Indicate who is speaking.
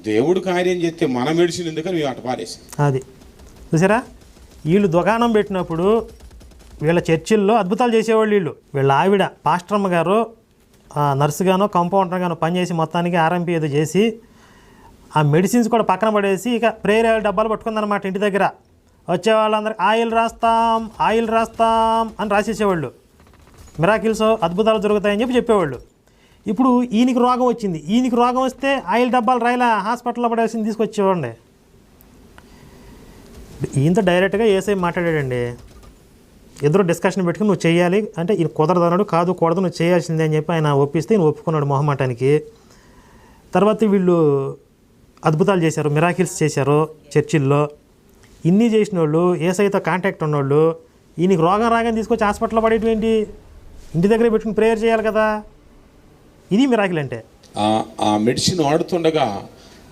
Speaker 1: దేవుడు కార్యం చేస్తే మన మెడిసిన్ ఎందుకని మేము అట పారేసి.
Speaker 2: అది చూసారా, వీళ్ళు దుకాణం పెట్టినప్పుడు వీళ్ళ చర్చిల్లో అద్భుతాలు చేసేవాళ్ళు. వీళ్ళ ఆవిడ పాస్టర్మ్మ గారు నర్సుగానో కంపౌండర్గానో పనిచేసి మొత్తానికి ఆర్ఎంపీ ఏదో చేసి ఆ మెడిసిన్స్ కూడా పక్కన పడేసి ఇక ప్రేయర్ డబ్బాలు పట్టుకుందనమాట. ఇంటి దగ్గర వచ్చే వాళ్ళందరికీ ఆయిల్ రాస్తాం అని రాసేసేవాళ్ళు. మిరాకిల్స్ అద్భుతాలు జరుగుతాయని చెప్పేవాళ్ళు. ఇప్పుడు ఈయనకి రోగం వచ్చింది, ఈయనకి రోగం వస్తే ఆయిల్ డబ్బాలు రాయిలా హాస్పిటల్లో పడేసి తీసుకొచ్చేవాడి. ఈయనతో డైరెక్ట్గా ఏసై మాట్లాడాడండి. ఇద్దరు డిస్కషన్ పెట్టుకుని నువ్వు చేయాలి అంటే ఈయన కుదరదన్నాడు. కాదు కూడదు, నువ్వు చేయాల్సిందే అని చెప్పి ఆయన ఒప్పిస్తే ఈయన ఒప్పుకున్నాడు మొహమాటానికి. తర్వాత వీళ్ళు అద్భుతాలు చేశారు, మిరాకిల్స్ చేశారు చర్చిల్లో. ఇన్ని చేసిన వాళ్ళు, ఏసైతో కాంటాక్ట్ ఉన్నవాళ్ళు ఈయనకి రోగం రాగానే తీసుకొచ్చి హాస్పిటల్లో పడేటువంటి ఇంటి దగ్గరే పెట్టుకుని ప్రేయర్ చేయాలి కదా. ఇది మిరాకిల్ అంటే.
Speaker 1: ఆ మెడిసిన్ వాడుతుండగా